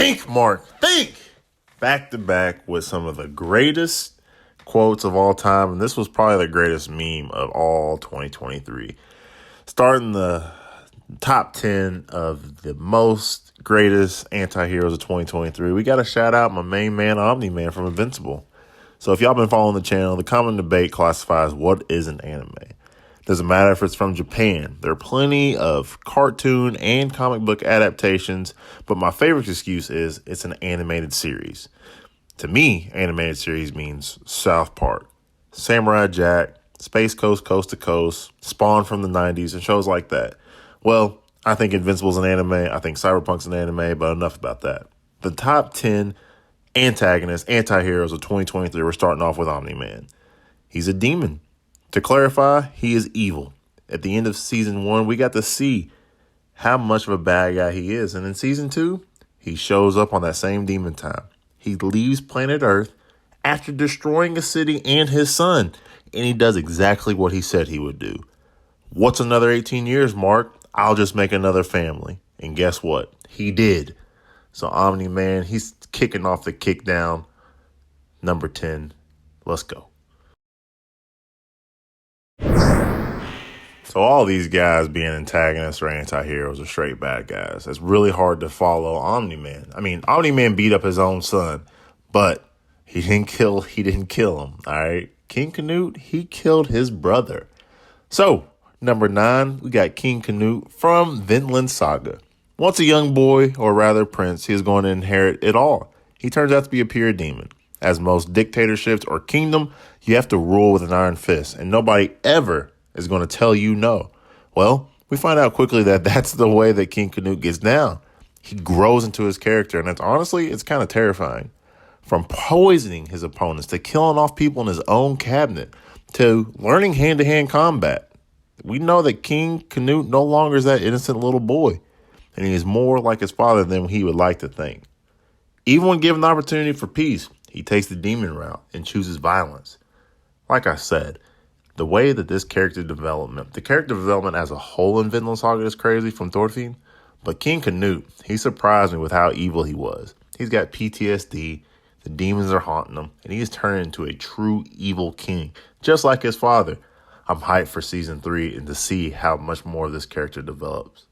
Think, Mark, think! Back to back with some of the greatest quotes of all time. And this was probably the greatest meme of all 2023. Starting the top 10 of the most greatest anti-heroes of 2023. We got to shout out my main man, Omni-Man from Invincible. So if y'all been following the channel, the common debate classifies what is an anime. Doesn't matter if it's from Japan. There are plenty of cartoon and comic book adaptations, but my favorite excuse is it's an animated series. To me, animated series means South Park, Samurai Jack, Space Coast Coast to Coast, Spawn from the 90s, and shows like that. Well, I think Invincible's an anime. I think Cyberpunk's an anime, but enough about that. The top 10 antagonists, anti-heroes of 2023, we're starting off with Omni-Man. He's a demon. To clarify, he is evil. At the end of season 1, we got to see how much of a bad guy he is. And in season 2, he shows up on that same demon time. He leaves planet Earth after destroying a city and his son. And he does exactly what he said he would do. What's another 18 years, Mark? I'll just make another family. And guess what? He did. So Omni-Man, he's kicking off the kick down. Number 10. Let's go. So all these guys being antagonists or anti-heroes are straight bad guys. It's really hard to follow Omni-Man. I mean, Omni-Man beat up his own son, but he didn't kill him, all right? King Canute, he killed his brother. So, number 9, we got King Canute from Vinland Saga. Once a young boy, or rather prince, he is going to inherit it all. He turns out to be a pure demon. As most dictatorships or kingdom, you have to rule with an iron fist, and nobody ever is going to tell you no. Well, we find out quickly that that's the way that King Canute gets down. He grows into his character, and it's kind of terrifying. From poisoning his opponents to killing off people in his own cabinet to learning hand-to-hand combat. We know that King Canute no longer is that innocent little boy, and he is more like his father than he would like to think. Even when given the opportunity for peace, he takes the demon route and chooses violence. Like I said, the way that the character development as a whole in Vinland Saga is crazy from Thorfinn, but King Canute, he surprised me with how evil he was. He's got PTSD, the demons are haunting him, and he's turned into a true evil king, just like his father. I'm hyped for season 3 and to see how much more of this character develops.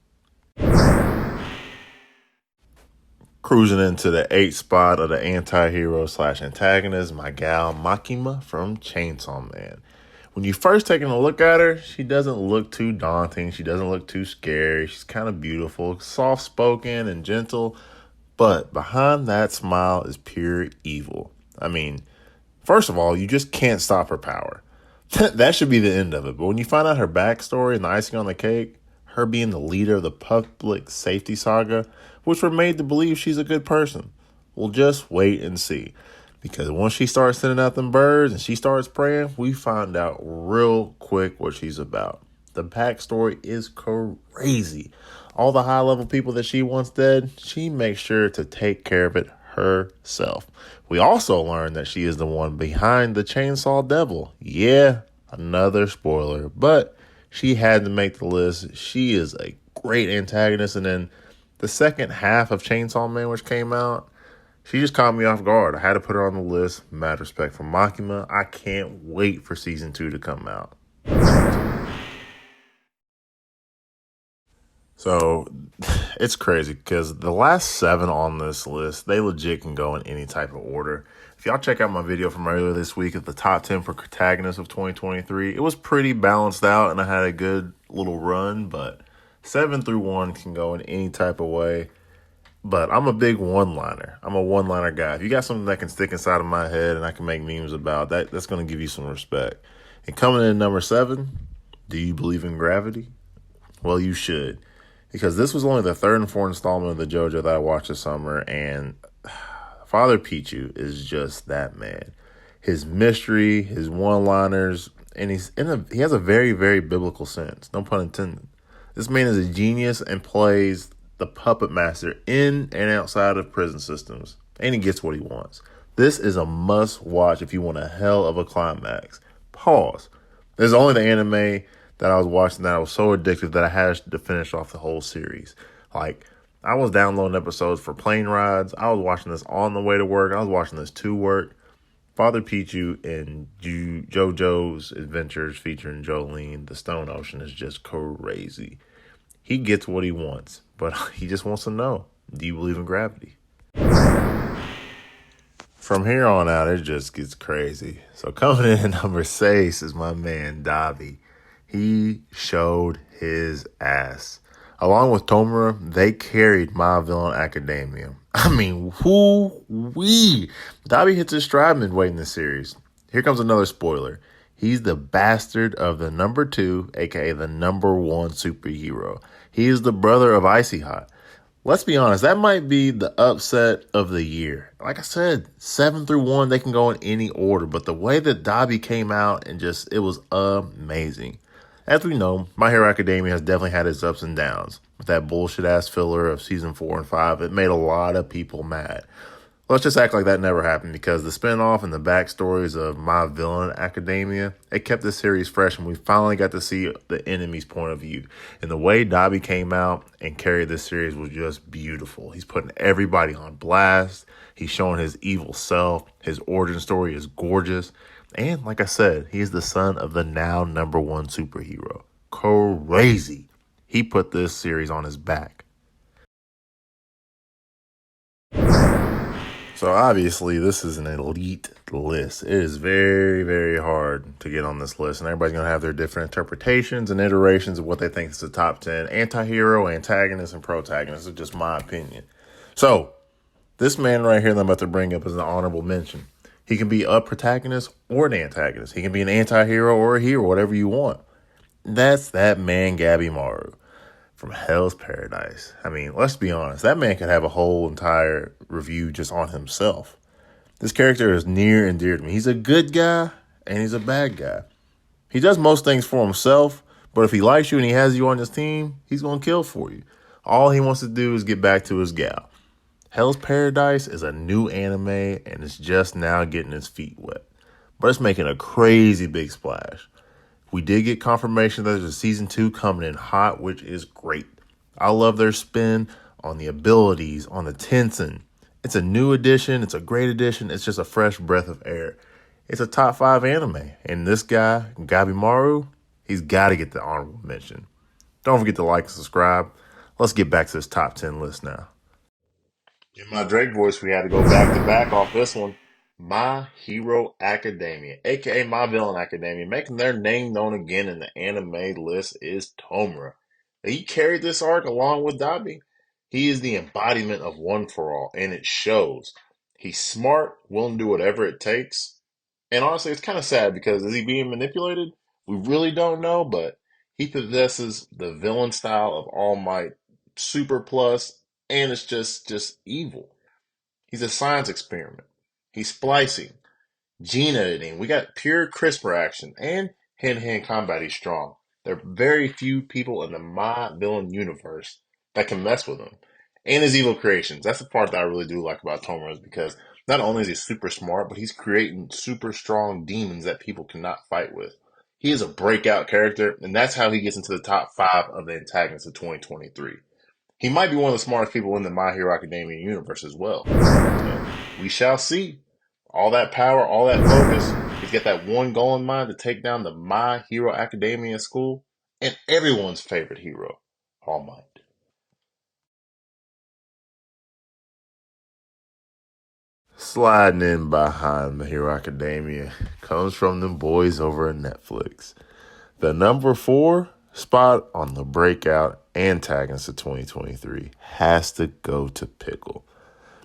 Cruising into the 8th spot of the anti-hero / antagonist, my gal Makima from Chainsaw Man. When you first taking a look at her, she doesn't look too daunting. She doesn't look too scary. She's kind of beautiful, soft-spoken and gentle. But behind that smile is pure evil. I mean, first of all, you just can't stop her power. That should be the end of it. But when you find out her backstory and the icing on the cake, her being the leader of the public safety saga, which we're made to believe she's a good person, we'll just wait and see. Because once she starts sending out them birds and she starts praying, we find out real quick what she's about. The backstory is crazy. All the high-level people that she wants dead, she makes sure to take care of it herself. We also learn that she is the one behind the Chainsaw Devil. Yeah, another spoiler, but she had to make the list. She is a great antagonist. And then the second half of Chainsaw Man, which came out, she just caught me off guard. I had to put her on the list. Mad respect for Makima. I can't wait for season 2 to come out. So it's crazy because the last 7 on this list, they legit can go in any type of order. If y'all check out my video from earlier this week of the top 10 for protagonists of 2023, it was pretty balanced out and I had a good little run, but 7 through 1 can go in any type of way. But I'm a big one-liner. I'm a one-liner guy. If you got something that can stick inside of my head and I can make memes about, that's going to give you some respect. And coming in at number 7, do you believe in gravity? Well, you should. Because this was only the 3rd and 4th installment of the JoJo that I watched this summer. And Father Pichu is just that man. His mystery, his one-liners, and he has a very, very biblical sense. No pun intended. This man is a genius and plays the puppet master in and outside of prison systems. And he gets what he wants. This is a must watch if you want a hell of a climax. Pause. This is only the anime that I was watching that I was so addicted that I had to finish off the whole series. Like, I was downloading episodes for plane rides. I was watching this on the way to work. I was watching this to work. Father Pichu and JoJo's Adventures featuring Jolene, the Stone Ocean, is just crazy. He gets what he wants, but he just wants to know, do you believe in gravity? From here on out, it just gets crazy. So coming in at number 6 is my man, Dabi. He showed his ass. Along with Tomura, they carried My Villain Academia. I mean, whoo-wee. Dabi hits his stride midway in this series. Here comes another spoiler. He's the bastard of the number 2, aka the number 1 superhero. He is the brother of Icy Hot. Let's be honest, that might be the upset of the year. Like I said, 7 through 1, they can go in any order, but the way that Dabi came out and it was amazing. As we know, My Hero Academia has definitely had its ups and downs. With that bullshit ass filler of season 4 and 5, it made a lot of people mad. Let's just act like that never happened, because the spinoff and the backstories of My Villain Academia, it kept the series fresh, and we finally got to see the enemy's point of view. And the way Dabi came out and carried this series was just beautiful. He's putting everybody on blast. He's showing his evil self. His origin story is gorgeous. And like I said, he is the son of the now number 1 superhero. Crazy. He put this series on his back. So obviously, this is an elite list. It is very, very hard to get on this list, and everybody's going to have their different interpretations and iterations of what they think is the top 10 anti-hero, antagonists, and protagonists. It's just my opinion. So this man right here that I'm about to bring up is an honorable mention. He can be a protagonist or an antagonist. He can be an anti-hero or a hero, whatever you want. That's that man, Gabimaru from Hell's Paradise. I mean, let's be honest. That man could have a whole entire review just on himself. This character is near and dear to me. He's a good guy and he's a bad guy. He does most things for himself, but if he likes you and he has you on his team, he's going to kill for you. All he wants to do is get back to his gal. Hell's Paradise is a new anime and it's just now getting its feet wet. But it's making a crazy big splash. We did get confirmation that there's a season 2 coming in hot, which is great. I love their spin on the abilities, on the Tensen. It's a new edition. It's a great edition. It's just a fresh breath of air. It's a top 5 anime. And this guy, Gabimaru, he's got to get the honorable mention. Don't forget to like and subscribe. Let's get back to this top 10 list now. In my Drake voice, we had to go back to back off this one. My Hero Academia, aka My Villain Academia, making their name known again in the anime list is Tomura. He carried this arc along with Dabi. He is the embodiment of one for all, and it shows. He's smart, willing to do whatever it takes. And honestly, it's kind of sad because is he being manipulated? We really don't know, but he possesses the villain style of All Might, super plus, and it's just evil. He's a science experiment. He's splicing, gene editing. We got pure CRISPR action and hand-to-hand combat. He's strong. There are very few people in the My Villain universe that can mess with him. And his evil creations. That's the part that I really do like about Tomura, is because not only is he super smart, but he's creating super strong demons that people cannot fight with. He is a breakout character, and that's how he gets into the top 5 of the antagonists of 2023. He might be one of the smartest people in the My Hero Academia universe as well. So we shall see. All that power, all that focus. He's got that one goal in mind to take down the My Hero Academia school and everyone's favorite hero, All Might. Sliding in behind the Hero Academia comes from them boys over at Netflix. The number 4 spot on the breakout antagonist of 2023 has to go to Pickle.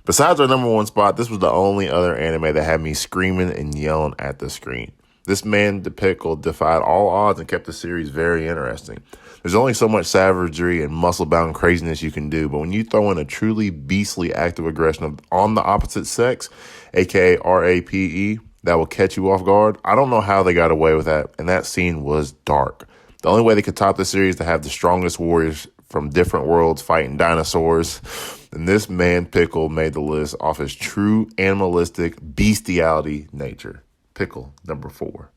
Besides our number 1 spot, this was the only other anime that had me screaming and yelling at the screen. This man, the Pickle, defied all odds and kept the series very interesting. There's only so much savagery and muscle-bound craziness you can do, but when you throw in a truly beastly act of aggression on the opposite sex, aka RAPE, that will catch you off guard, I don't know how they got away with that, and that scene was dark. The only way they could top the series is to have the strongest warriors from different worlds fighting dinosaurs. And this man, Pickle, made the list off his true animalistic bestiality nature. Pickle, number 4.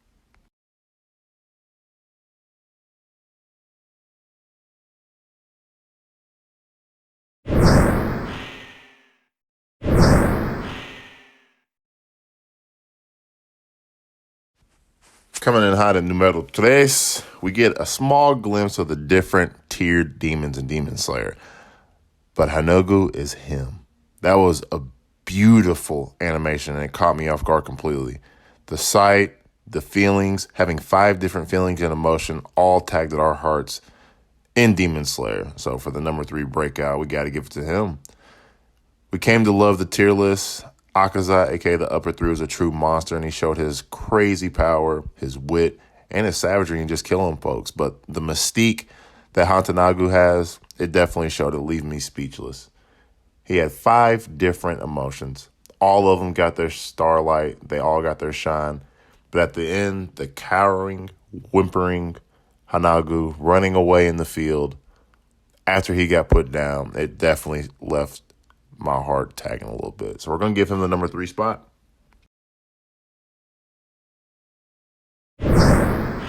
Coming in hot at Número 3, we get a small glimpse of the different tiered demons in Demon Slayer. But Hanogu is him. That was a beautiful animation, and it caught me off guard completely. The sight, the feelings, having 5 different feelings and emotion all tagged at our hearts in Demon Slayer. So for the number 3 breakout, we got to give it to him. We came to love the tier list. Akaza, aka the upper 3, was a true monster, and he showed his crazy power, his wit, and his savagery in just killing folks. But the mystique that Hantanagu has, it definitely showed it, leaving me speechless. He had 5 different emotions. All of them got their starlight. They all got their shine. But at the end, the cowering, whimpering Hanagu running away in the field after he got put down, it definitely left my heart tagging a little bit. So we're going to give him the number 3 spot. Now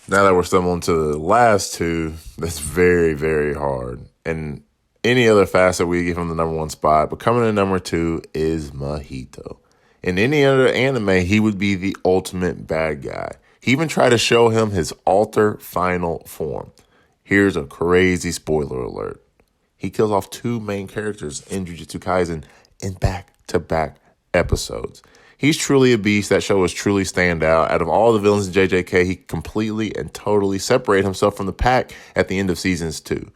that we're stumbling to the last 2, that's very, very hard. And any other facet, we give him the number 1 spot. But coming in number 2 is Mahito. In any other anime, he would be the ultimate bad guy. He even tried to show him his alter final form. Here's a crazy spoiler alert. He kills off 2 main characters in Jujutsu Kaisen in back-to-back episodes. He's truly a beast. That show is truly stand out. Out of all the villains in JJK, he completely and totally separated himself from the pack at the end of seasons 2.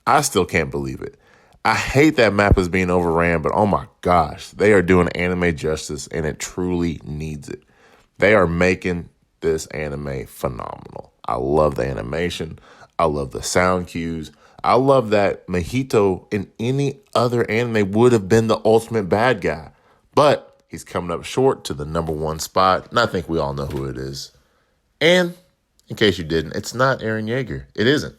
I still can't believe it. I hate that map is being overran, but oh my gosh, they are doing anime justice, and it truly needs it. They are making this anime phenomenal. I love the animation. I love the sound cues. I love that Mahito in any other anime would have been the ultimate bad guy. But he's coming up short to the number 1 spot, and I think we all know who it is. And in case you didn't, it's not Eren Yeager. It isn't.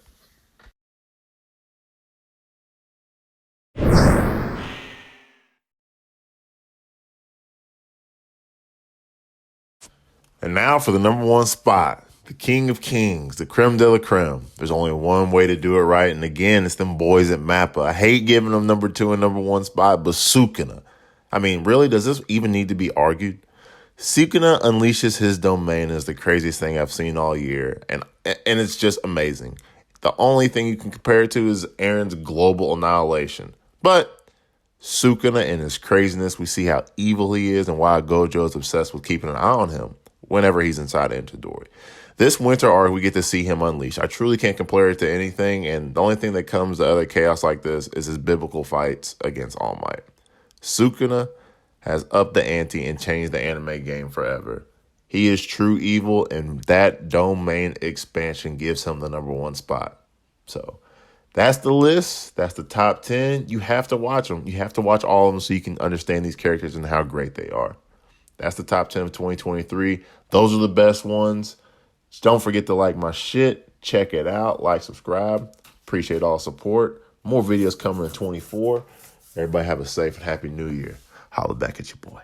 And now for the number 1 spot, the king of kings, the creme de la creme. There's only one way to do it right, and again, it's them boys at Mappa. I hate giving them number 2 and number 1 spot, but Sukuna. I mean, really, does this even need to be argued? Sukuna unleashes his domain as the craziest thing I've seen all year, and it's just amazing. The only thing you can compare it to is Eren's global annihilation. But Sukuna and his craziness, we see how evil he is and why Gojo is obsessed with keeping an eye on him whenever he's inside Itadori. This winter arc, we get to see him unleash. I truly can't compare it to anything, and the only thing that comes to other chaos like this is his biblical fights against All Might. Sukuna has upped the ante and changed the anime game forever. He is true evil, and that domain expansion gives him the number 1 spot. So that's the list. That's the top 10. You have to watch them. You have to watch all of them so you can understand these characters and how great they are. That's the top 10 of 2023. Those are the best ones. Just don't forget to like my shit. Check it out. Like, subscribe. Appreciate all support. More videos coming in 24. Everybody have a safe and happy new year. Holla back at your boy.